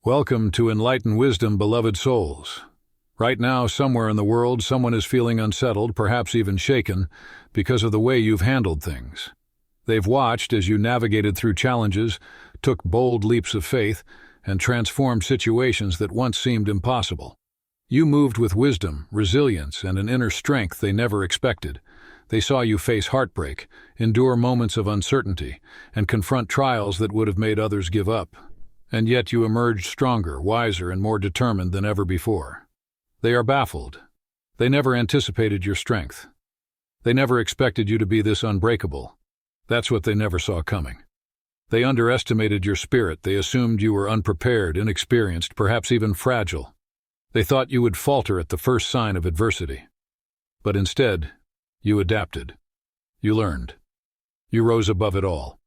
Welcome to Enlighten Wisdom, beloved souls. Right now, somewhere in the world, someone is feeling unsettled, perhaps even shaken, because of the way you've handled things. They've watched as you navigated through challenges, took bold leaps of faith, and transformed situations that once seemed impossible. You moved with wisdom, resilience, and an inner strength they never expected. They saw you face heartbreak, endure moments of uncertainty, and confront trials that would have made others give up. And yet you emerged stronger, wiser, and more determined than ever before. They are baffled. They never anticipated your strength. They never expected you to be this unbreakable. That's what they never saw coming. They underestimated your spirit. They assumed you were unprepared, inexperienced, perhaps even fragile. They thought you would falter at the first sign of adversity. But instead, you adapted. You learned. You rose above it all.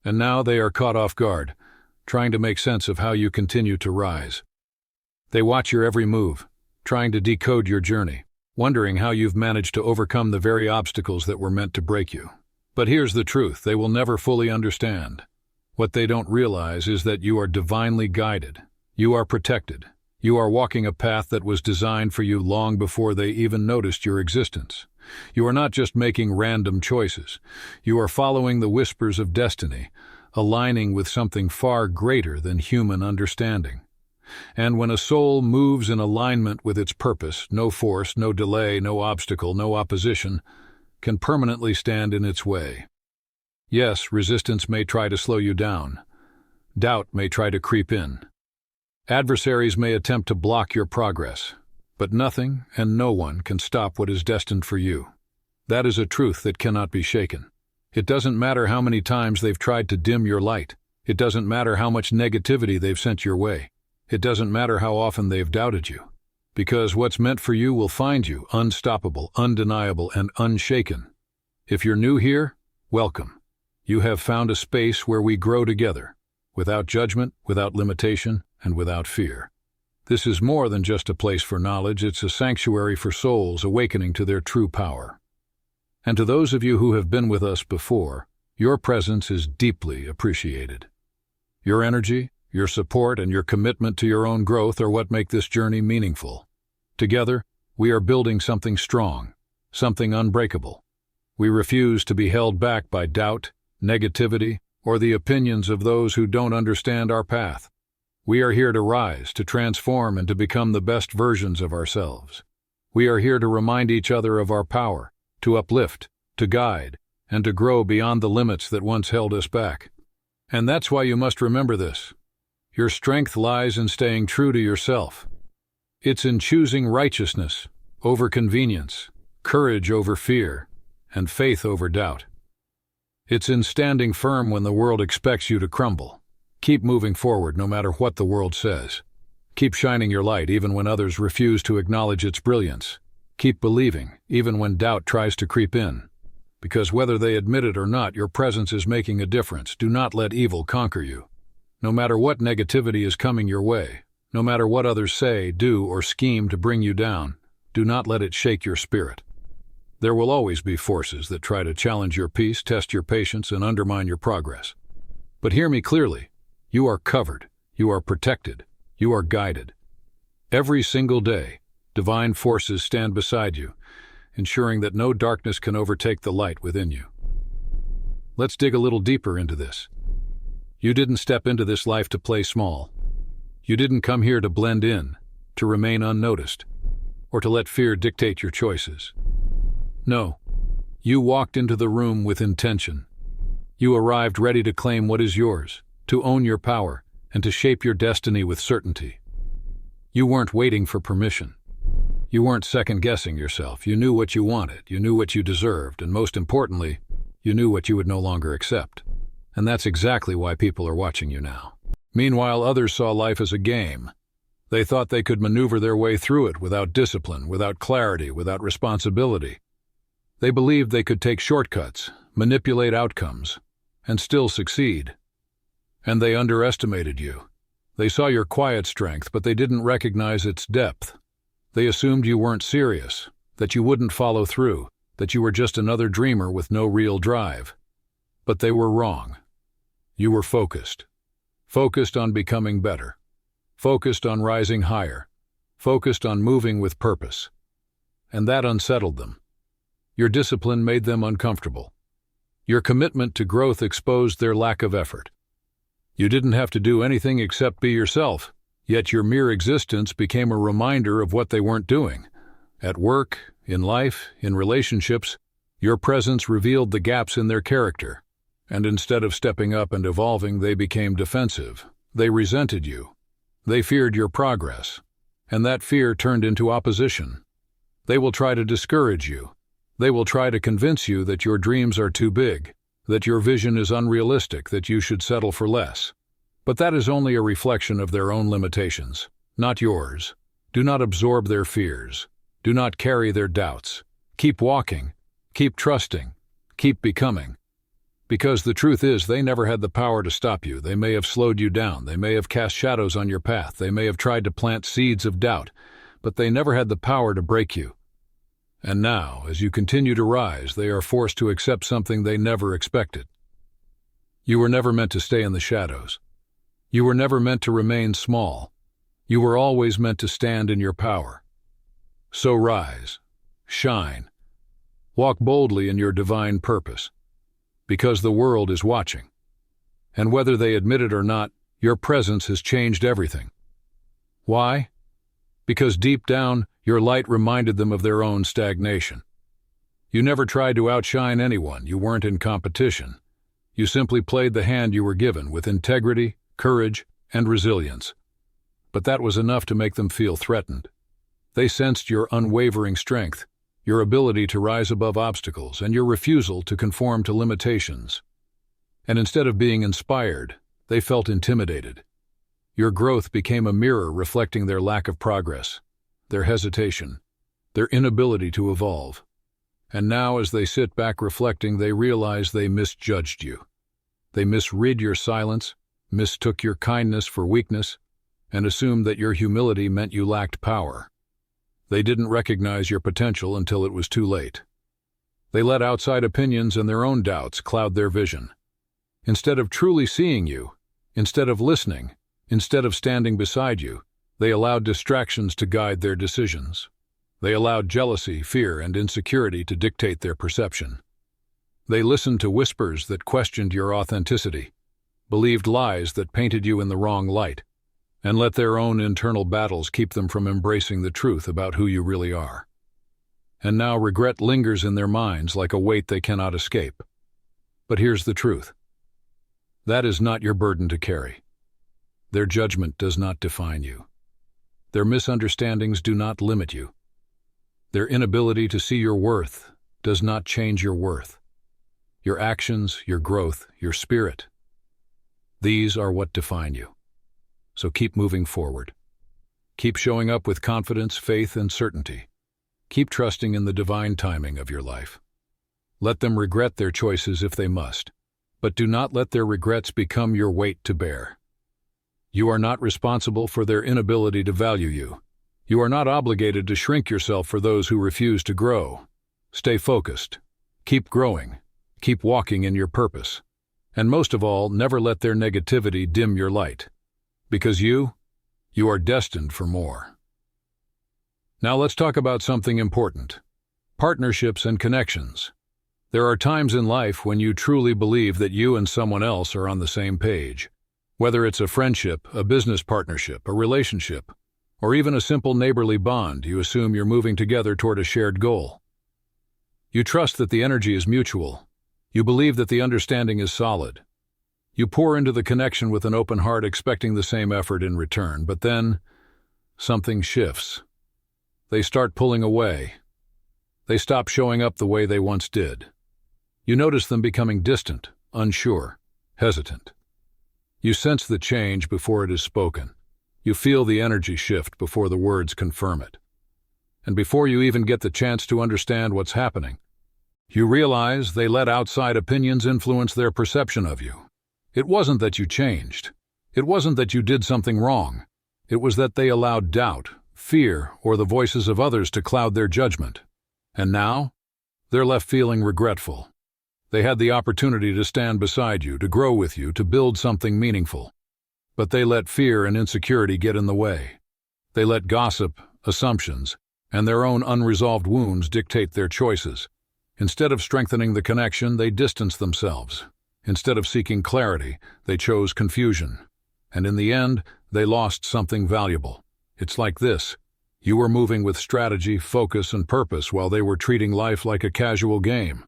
And now they are caught off guard, trying to make sense of how you continue to rise. They watch your every move, trying to decode your journey, wondering how you've managed to overcome the very obstacles that were meant to break you. But here's the truth: they will never fully understand. What they don't realize is that you are divinely guided. You are protected. You are walking a path that was designed for you long before they even noticed your existence. You are not just making random choices. You are following the whispers of destiny, aligning with something far greater than human understanding. And when a soul moves in alignment with its purpose, no force, no delay, no obstacle, no opposition can permanently stand in its way. Yes, resistance may try to slow you down. Doubt may try to creep in. Adversaries may attempt to block your progress. But nothing and no one can stop what is destined for you. That is a truth that cannot be shaken. It doesn't matter how many times they've tried to dim your light. It doesn't matter how much negativity they've sent your way. It doesn't matter how often they've doubted you. Because what's meant for you will find you, unstoppable, undeniable, and unshaken. If you're new here, welcome. You have found a space where we grow together, without judgment, without limitation, and without fear. This is more than just a place for knowledge. It's a sanctuary for souls awakening to their true power. And to those of you who have been with us before, your presence is deeply appreciated. Your energy, your support, and your commitment to your own growth are what make this journey meaningful. Together, we are building something strong, something unbreakable. We refuse to be held back by doubt, negativity, or the opinions of those who don't understand our path. We are here to rise, to transform, and to become the best versions of ourselves. We are here to remind each other of our power, to uplift, to guide, and to grow beyond the limits that once held us back. And that's why you must remember this. Your strength lies in staying true to yourself. It's in choosing righteousness over convenience, courage over fear, and faith over doubt. It's in standing firm when the world expects you to crumble. Keep moving forward no matter what the world says. Keep shining your light even when others refuse to acknowledge its brilliance. Keep believing even when doubt tries to creep in. Because whether they admit it or not, your presence is making a difference. Do not let evil conquer you. No matter what negativity is coming your way, no matter what others say, do, or scheme to bring you down, do not let it shake your spirit. There will always be forces that try to challenge your peace, test your patience, and undermine your progress. But hear me clearly. You are covered, you are protected, you are guided. Every single day, divine forces stand beside you, ensuring that no darkness can overtake the light within you. Let's dig a little deeper into this. You didn't step into this life to play small. You didn't come here to blend in, to remain unnoticed, or to let fear dictate your choices. No, you walked into the room with intention. You arrived ready to claim what is yours, to own your power, and to shape your destiny with certainty. You weren't waiting for permission. You weren't second-guessing yourself. You knew what you wanted, you knew what you deserved, and most importantly, you knew what you would no longer accept. And that's exactly why people are watching you now. Meanwhile, others saw life as a game. They thought they could maneuver their way through it without discipline, without clarity, without responsibility. They believed they could take shortcuts, manipulate outcomes, and still succeed. And they underestimated you. They saw your quiet strength, but they didn't recognize its depth. They assumed you weren't serious, that you wouldn't follow through, that you were just another dreamer with no real drive. But they were wrong. You were focused on becoming better, focused on rising higher, focused on moving with purpose. And that unsettled them. Your discipline made them uncomfortable. Your commitment to growth exposed their lack of effort. You didn't have to do anything except be yourself, yet your mere existence became a reminder of what they weren't doing. At work, in life, in relationships, your presence revealed the gaps in their character, and instead of stepping up and evolving, they became defensive. They resented you. They feared your progress, and that fear turned into opposition. They will try to discourage you. They will try to convince you that your dreams are too big, that your vision is unrealistic, that you should settle for less. But that is only a reflection of their own limitations, not yours. Do not absorb their fears. Do not carry their doubts. Keep walking. Keep trusting. Keep becoming. Because the truth is, they never had the power to stop you. They may have slowed you down. They may have cast shadows on your path. They may have tried to plant seeds of doubt, but they never had the power to break you. And now, as you continue to rise, they are forced to accept something they never expected. You were never meant to stay in the shadows. You were never meant to remain small. You were always meant to stand in your power. So rise, shine, walk boldly in your divine purpose, because the world is watching. And whether they admit it or not, your presence has changed everything. Why? Because deep down, your light reminded them of their own stagnation. You never tried to outshine anyone. You weren't in competition. You simply played the hand you were given with integrity, courage, and resilience. But that was enough to make them feel threatened. They sensed your unwavering strength, your ability to rise above obstacles, and your refusal to conform to limitations. And instead of being inspired, they felt intimidated. Your growth became a mirror reflecting their lack of progress, their hesitation, their inability to evolve. And now, as they sit back reflecting, they realize they misjudged you. They misread your silence, mistook your kindness for weakness, and assumed that your humility meant you lacked power. They didn't recognize your potential until it was too late. They let outside opinions and their own doubts cloud their vision. Instead of truly seeing you, instead of listening, instead of standing beside you, they allowed distractions to guide their decisions. They allowed jealousy, fear, and insecurity to dictate their perception. They listened to whispers that questioned your authenticity, believed lies that painted you in the wrong light, and let their own internal battles keep them from embracing the truth about who you really are. And now regret lingers in their minds like a weight they cannot escape. But here's the truth. That is not your burden to carry. Their judgment does not define you. Their misunderstandings do not limit you. Their inability to see your worth does not change your worth. Your actions, your growth, your spirit, these are what define you. So keep moving forward. Keep showing up with confidence, faith, and certainty. Keep trusting in the divine timing of your life. Let them regret their choices if they must, but do not let their regrets become your weight to bear. You are not responsible for their inability to value you. You are not obligated to shrink yourself for those who refuse to grow. Stay focused. Keep growing. Keep walking in your purpose. And most of all, never let their negativity dim your light. Because you are destined for more. Now let's talk about something important. Partnerships and connections. There are times in life when you truly believe that you and someone else are on the same page. Whether it's a friendship, a business partnership, a relationship, or even a simple neighborly bond, you assume you're moving together toward a shared goal. You trust that the energy is mutual. You believe that the understanding is solid. You pour into the connection with an open heart, expecting the same effort in return, but then something shifts. They start pulling away. They stop showing up the way they once did. You notice them becoming distant, unsure, hesitant. You sense the change before it is spoken. You feel the energy shift before the words confirm it. And before you even get the chance to understand what's happening, you realize they let outside opinions influence their perception of you. It wasn't that you changed. It wasn't that you did something wrong. It was that they allowed doubt, fear, or the voices of others to cloud their judgment. And now, they're left feeling regretful. They had the opportunity to stand beside you, to grow with you, to build something meaningful. But they let fear and insecurity get in the way. They let gossip, assumptions, and their own unresolved wounds dictate their choices. Instead of strengthening the connection, they distanced themselves. Instead of seeking clarity, they chose confusion. And in the end, they lost something valuable. It's like this. You were moving with strategy, focus, and purpose while they were treating life like a casual game.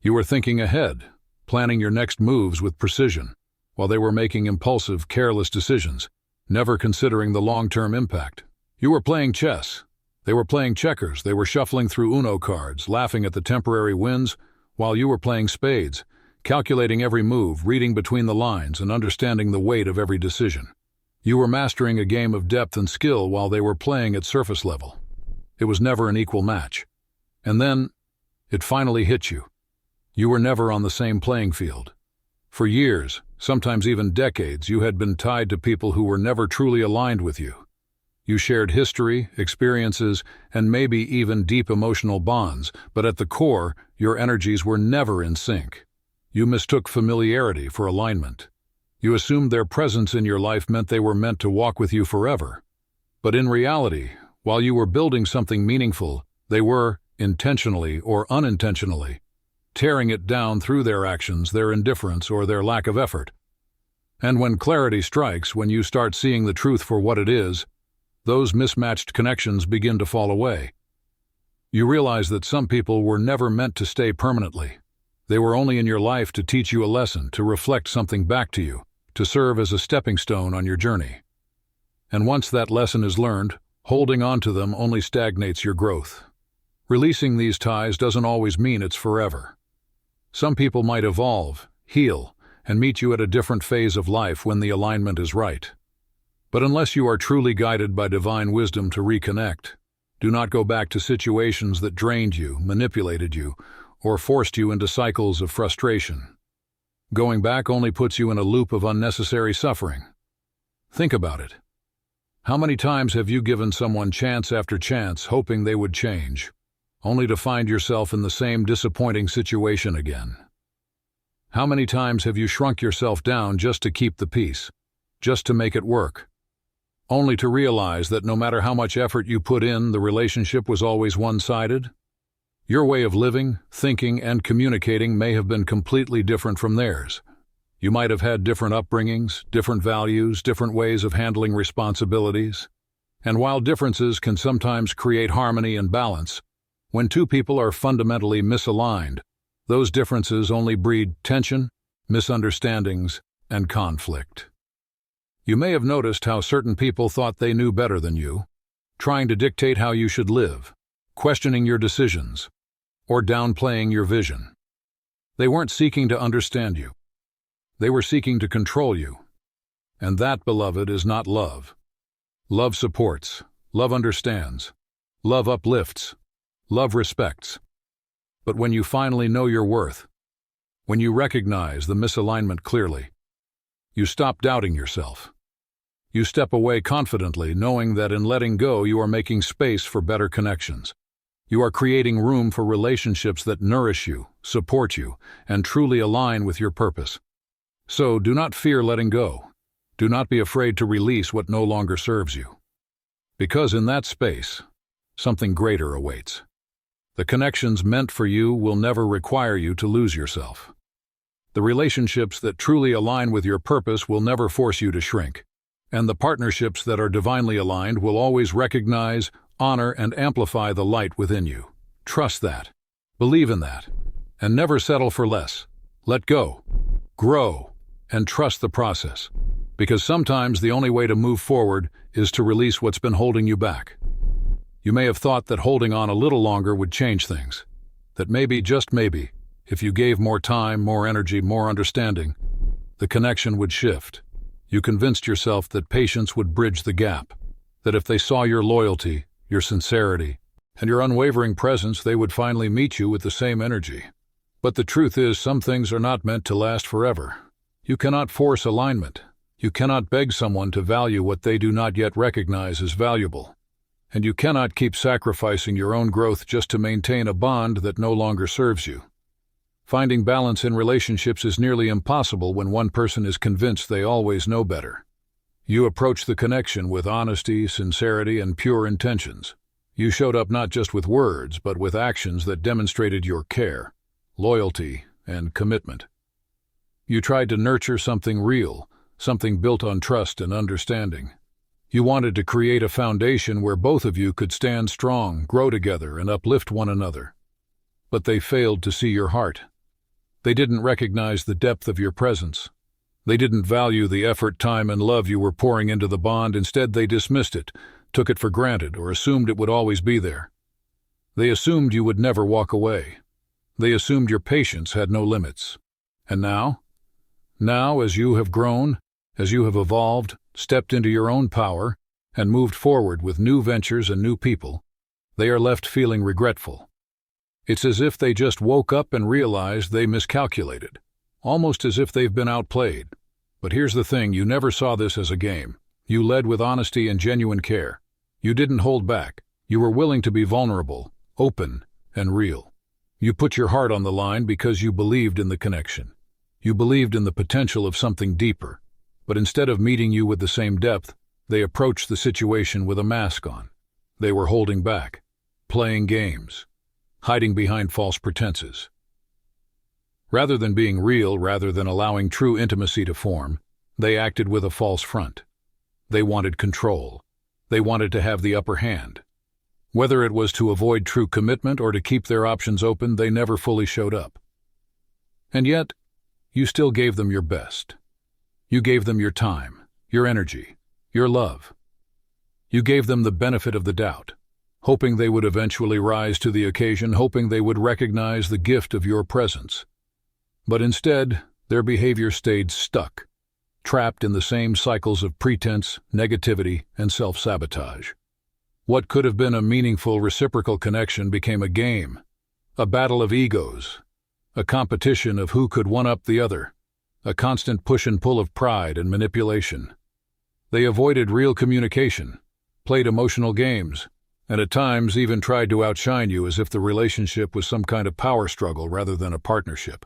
You were thinking ahead, planning your next moves with precision, while they were making impulsive, careless decisions, never considering the long-term impact. You were playing chess. They were playing checkers. They were shuffling through Uno cards, laughing at the temporary wins, while you were playing spades, calculating every move, reading between the lines, and understanding the weight of every decision. You were mastering a game of depth and skill while they were playing at surface level. It was never an equal match. And then, it finally hit you. You were never on the same playing field. For years, sometimes even decades, you had been tied to people who were never truly aligned with you. You shared history, experiences, and maybe even deep emotional bonds, but at the core, your energies were never in sync. You mistook familiarity for alignment. You assumed their presence in your life meant they were meant to walk with you forever. But in reality, while you were building something meaningful, they were, intentionally or unintentionally, tearing it down through their actions, their indifference, or their lack of effort. And when clarity strikes, when you start seeing the truth for what it is, those mismatched connections begin to fall away. You realize that some people were never meant to stay permanently. They were only in your life to teach you a lesson, to reflect something back to you, to serve as a stepping stone on your journey. And once that lesson is learned, holding on to them only stagnates your growth. Releasing these ties doesn't always mean it's forever. Some people might evolve, heal, and meet you at a different phase of life when the alignment is right. But unless you are truly guided by divine wisdom to reconnect, do not go back to situations that drained you, manipulated you, or forced you into cycles of frustration. Going back only puts you in a loop of unnecessary suffering. Think about it. How many times have you given someone chance after chance hoping they would change, only to find yourself in the same disappointing situation again? How many times have you shrunk yourself down just to keep the peace, just to make it work, only to realize that no matter how much effort you put in, the relationship was always one-sided? Your way of living, thinking, and communicating may have been completely different from theirs. You might have had different upbringings, different values, different ways of handling responsibilities. And while differences can sometimes create harmony and balance, when two people are fundamentally misaligned, those differences only breed tension, misunderstandings, and conflict. You may have noticed how certain people thought they knew better than you, trying to dictate how you should live, questioning your decisions, or downplaying your vision. They weren't seeking to understand you. They were seeking to control you. And that, beloved, is not love. Love supports. Love understands. Love uplifts. Love respects. But when you finally know your worth, when you recognize the misalignment clearly, you stop doubting yourself. You step away confidently, knowing that in letting go you are making space for better connections. You are creating room for relationships that nourish you, support you, and truly align with your purpose. So do not fear letting go. Do not be afraid to release what no longer serves you. Because in that space, something greater awaits. The connections meant for you will never require you to lose yourself. The relationships that truly align with your purpose will never force you to shrink. And the partnerships that are divinely aligned will always recognize, honor, and amplify the light within you. Trust that. Believe in that. And never settle for less. Let go. Grow. And trust the process. Because sometimes the only way to move forward is to release what's been holding you back. You may have thought that holding on a little longer would change things. That maybe, just maybe, if you gave more time, more energy, more understanding, the connection would shift. You convinced yourself that patience would bridge the gap, that if they saw your loyalty, your sincerity, and your unwavering presence, they would finally meet you with the same energy. But the truth is, some things are not meant to last forever. You cannot force alignment. You cannot beg someone to value what they do not yet recognize as valuable. And you cannot keep sacrificing your own growth just to maintain a bond that no longer serves you. Finding balance in relationships is nearly impossible when one person is convinced they always know better. You approached the connection with honesty, sincerity, and pure intentions. You showed up not just with words, but with actions that demonstrated your care, loyalty, and commitment. You tried to nurture something real, something built on trust and understanding. You wanted to create a foundation where both of you could stand strong, grow together, and uplift one another. But they failed to see your heart. They didn't recognize the depth of your presence. They didn't value the effort, time, and love you were pouring into the bond. Instead, they dismissed it, took it for granted, or assumed it would always be there. They assumed you would never walk away. They assumed your patience had no limits. And now, as you have grown, as you have evolved, stepped into your own power, and moved forward with new ventures and new people, they are left feeling regretful. It's as if they just woke up and realized they miscalculated, almost as if they've been outplayed. But here's the thing, you never saw this as a game. You led with honesty and genuine care. You didn't hold back. You were willing to be vulnerable, open, and real. You put your heart on the line because you believed in the connection. You believed in the potential of something deeper. But instead of meeting you with the same depth, they approached the situation with a mask on. They were holding back, playing games, hiding behind false pretenses. Rather than being real, rather than allowing true intimacy to form, they acted with a false front. They wanted control. They wanted to have the upper hand. Whether it was to avoid true commitment or to keep their options open, they never fully showed up. And yet, you still gave them your best. You gave them your time, your energy, your love. You gave them the benefit of the doubt, hoping they would eventually rise to the occasion, hoping they would recognize the gift of your presence. But instead, their behavior stayed stuck, trapped in the same cycles of pretense, negativity, and self-sabotage. What could have been a meaningful reciprocal connection became a game, a battle of egos, a competition of who could one-up the other, a constant push and pull of pride and manipulation. They avoided real communication, played emotional games, and at times even tried to outshine you as if the relationship was some kind of power struggle rather than a partnership.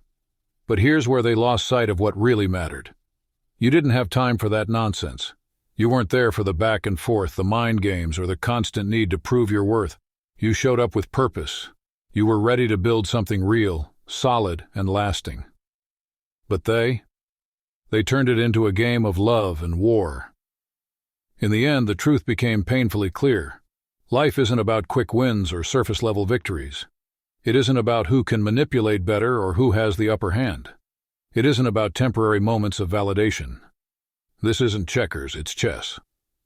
But here's where they lost sight of what really mattered. You didn't have time for that nonsense. You weren't there for the back and forth, the mind games, or the constant need to prove your worth. You showed up with purpose. You were ready to build something real, solid, and lasting. But they turned it into a game of love and war. In the end, the truth became painfully clear. Life isn't about quick wins or surface-level victories. It isn't about who can manipulate better or who has the upper hand. It isn't about temporary moments of validation. This isn't checkers, it's chess.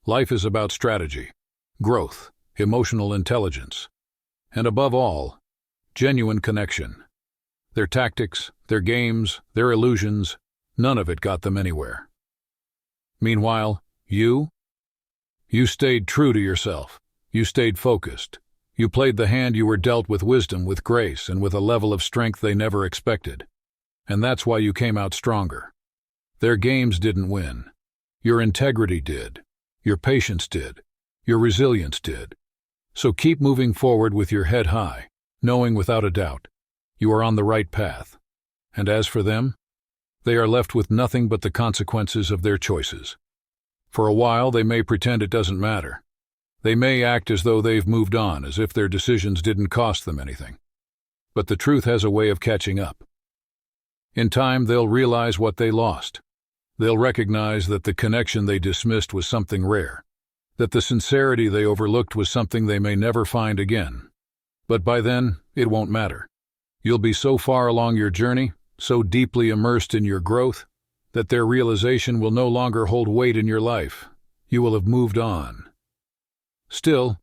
Life is about strategy, growth, emotional intelligence, and above all, genuine connection. Their tactics, their games, their illusions, none of it got them anywhere. Meanwhile, you stayed true to yourself. You stayed focused. You played the hand you were dealt with wisdom, with grace, and with a level of strength they never expected. And that's why you came out stronger. Their games didn't win. Your integrity did. Your patience did. Your resilience did. So keep moving forward with your head high, knowing without a doubt you are on the right path. And as for them, they are left with nothing but the consequences of their choices. For a while, they may pretend it doesn't matter. They may act as though they've moved on, as if their decisions didn't cost them anything. But the truth has a way of catching up. In time, they'll realize what they lost. They'll recognize that the connection they dismissed was something rare, that the sincerity they overlooked was something they may never find again. But by then, it won't matter. You'll be so far along your journey, so deeply immersed in your growth, that their realization will no longer hold weight in your life. You will have moved on. Still,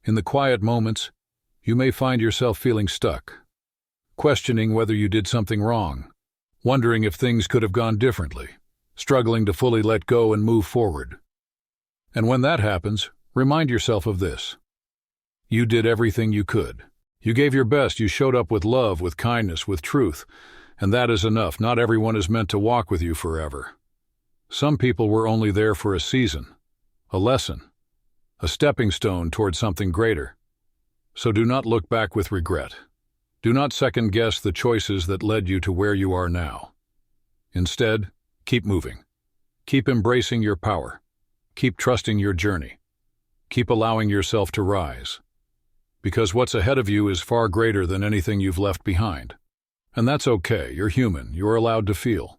in the quiet moments, you may find yourself feeling stuck, questioning whether you did something wrong, wondering if things could have gone differently, struggling to fully let go and move forward. And when that happens, remind yourself of this. You did everything you could. You gave your best. You showed up with love, with kindness, with truth. And that is enough. Not everyone is meant to walk with you forever. Some people were only there for a season, a lesson, a stepping stone toward something greater. So do not look back with regret. Do not second-guess the choices that led you to where you are now. Instead, keep moving. Keep embracing your power. Keep trusting your journey. Keep allowing yourself to rise. Because what's ahead of you is far greater than anything you've left behind. And that's okay, you're human, you're allowed to feel.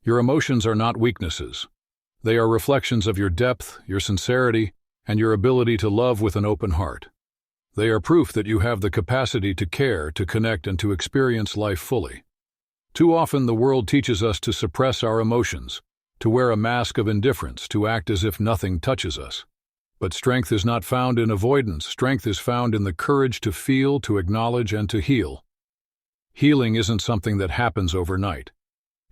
Your emotions are not weaknesses. They are reflections of your depth, your sincerity, and your ability to love with an open heart. They are proof that you have the capacity to care, to connect, and to experience life fully. Too often the world teaches us to suppress our emotions, to wear a mask of indifference, to act as if nothing touches us. But strength is not found in avoidance. Strength is found in the courage to feel, to acknowledge, and to heal. Healing isn't something that happens overnight.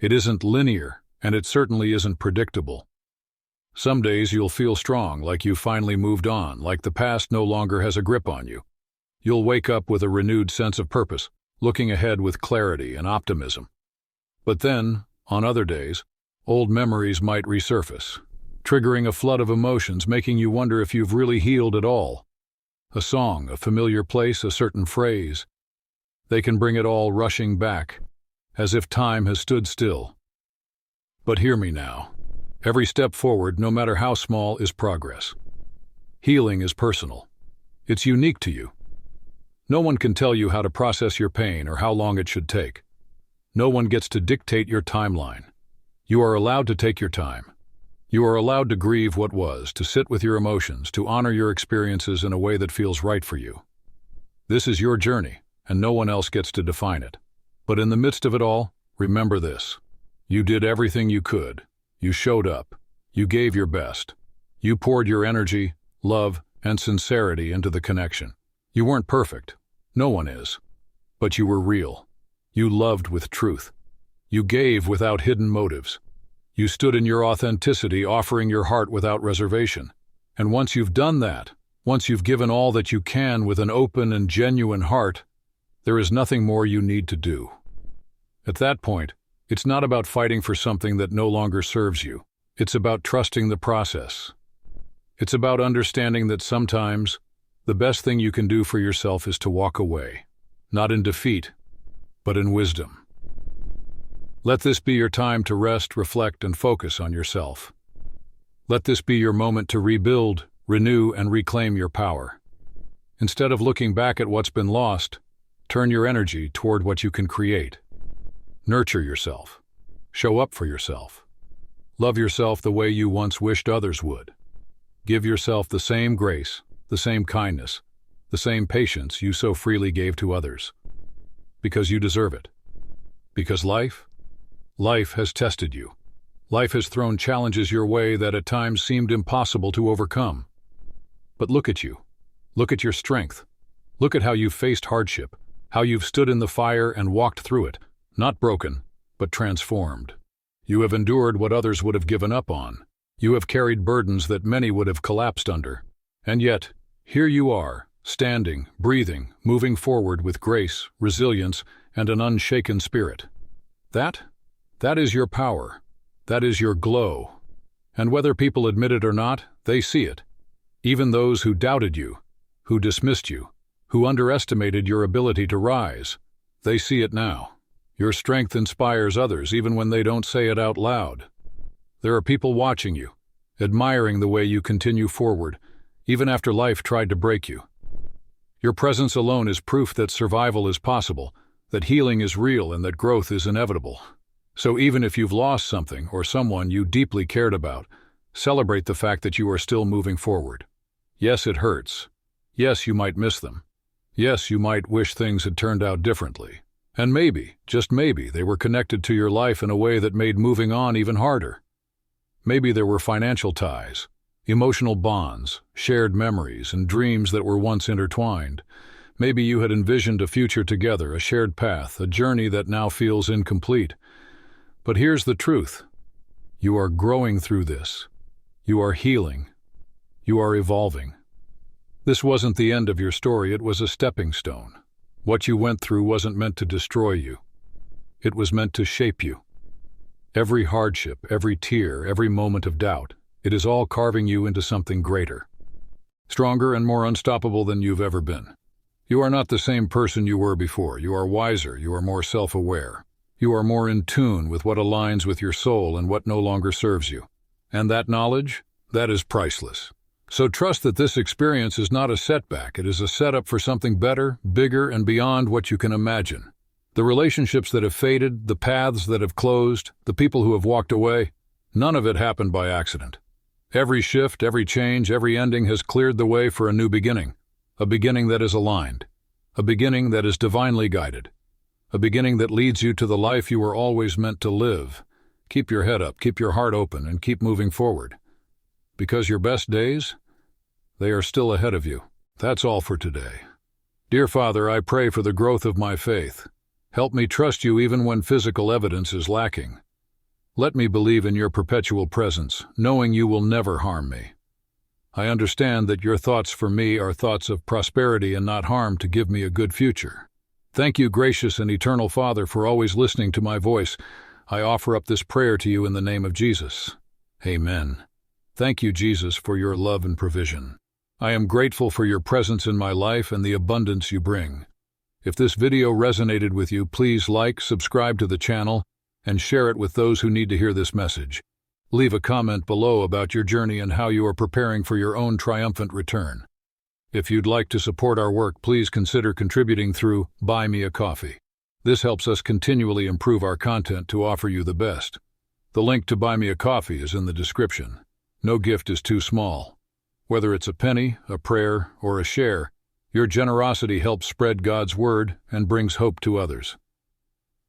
It isn't linear, and it certainly isn't predictable. Some days you'll feel strong, like you've finally moved on, like the past no longer has a grip on you. You'll wake up with a renewed sense of purpose, looking ahead with clarity and optimism. But then, on other days, old memories might resurface, triggering a flood of emotions, making you wonder if you've really healed at all. A song, a familiar place, a certain phrase. They can bring it all rushing back, as if time has stood still. But hear me now. Every step forward, no matter how small, is progress. Healing is personal. It's unique to you. No one can tell you how to process your pain or how long it should take. No one gets to dictate your timeline. You are allowed to take your time. You are allowed to grieve what was, to sit with your emotions, to honor your experiences in a way that feels right for you. This is your journey, and no one else gets to define it. But in the midst of it all, remember this. You did everything you could. You showed up. You gave your best. You poured your energy, love, and sincerity into the connection. You weren't perfect. No one is. But you were real. You loved with truth. You gave without hidden motives. You stood in your authenticity, offering your heart without reservation. And once you've done that, once you've given all that you can with an open and genuine heart, there is nothing more you need to do. At that point, it's not about fighting for something that no longer serves you. It's about trusting the process. It's about understanding that sometimes the best thing you can do for yourself is to walk away, not in defeat, but in wisdom. Let this be your time to rest, reflect, and focus on yourself. Let this be your moment to rebuild, renew, and reclaim your power. Instead of looking back at what's been lost, turn your energy toward what you can create. Nurture yourself. Show up for yourself. Love yourself the way you once wished others would. Give yourself the same grace, the same kindness, the same patience you so freely gave to others. Because you deserve it. Because life has tested you. Life has thrown challenges your way that at times seemed impossible to overcome. But look at you. Look at your strength. Look at how you've faced hardship, how you've stood in the fire and walked through it, not broken, but transformed. You have endured what others would have given up on. You have carried burdens that many would have collapsed under. And yet, here you are, standing, breathing, moving forward with grace, resilience, and an unshaken spirit. That is your power. That is your glow. And whether people admit it or not, they see it. Even those who doubted you, who dismissed you, who underestimated your ability to rise, they see it now. Your strength inspires others even when they don't say it out loud. There are people watching you, admiring the way you continue forward, even after life tried to break you. Your presence alone is proof that survival is possible, that healing is real, and that growth is inevitable. So even if you've lost something or someone you deeply cared about, celebrate the fact that you are still moving forward. Yes, it hurts. Yes, you might miss them. Yes, you might wish things had turned out differently. And maybe, just maybe, they were connected to your life in a way that made moving on even harder. Maybe there were financial ties, emotional bonds, shared memories, and dreams that were once intertwined. Maybe you had envisioned a future together, a shared path, a journey that now feels incomplete. But here's the truth. You are growing through this. You are healing. You are evolving. This wasn't the end of your story, it was a stepping stone. What you went through wasn't meant to destroy you. It was meant to shape you. Every hardship, every tear, every moment of doubt, it is all carving you into something greater. Stronger and more unstoppable than you've ever been. You are not the same person you were before. You are wiser, you are more self-aware. You are more in tune with what aligns with your soul and what no longer serves you. And that knowledge, That is priceless. So trust that this experience is not a setback. It is a setup for something better, bigger, and beyond what you can imagine. The relationships that have faded, the paths that have closed, the people who have walked away, none of it happened by accident. Every shift, every change, every ending has cleared the way for a new beginning. A beginning that is aligned. A beginning that is divinely guided. A beginning that leads you to the life you were always meant to live. Keep your head up, keep your heart open, and keep moving forward. Because your best days, they are still ahead of you. That's all for today. Dear Father, I pray for the growth of my faith. Help me trust you even when physical evidence is lacking. Let me believe in your perpetual presence, knowing you will never harm me. I understand that your thoughts for me are thoughts of prosperity and not harm, to give me a good future. Thank you, gracious and eternal Father, for always listening to my voice. I offer up this prayer to you in the name of Jesus. Amen. Thank you, Jesus, for your love and provision. I am grateful for your presence in my life and the abundance you bring. If this video resonated with you, please like, subscribe to the channel, and share it with those who need to hear this message. Leave a comment below about your journey and how you are preparing for your own triumphant return. If you'd like to support our work, please consider contributing through Buy Me a Coffee. This helps us continually improve our content to offer you the best. The link to Buy Me a Coffee is in the description. No gift is too small. Whether it's a penny, a prayer, or a share, your generosity helps spread God's word and brings hope to others.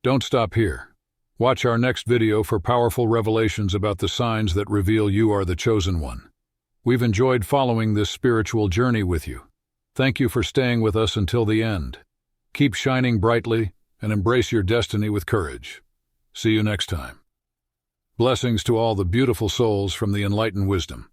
Don't stop here. Watch our next video for powerful revelations about the signs that reveal you are the chosen one. We've enjoyed following this spiritual journey with you. Thank you for staying with us until the end. Keep shining brightly and embrace your destiny with courage. See you next time. Blessings to all the beautiful souls from the Enlighten wisdom.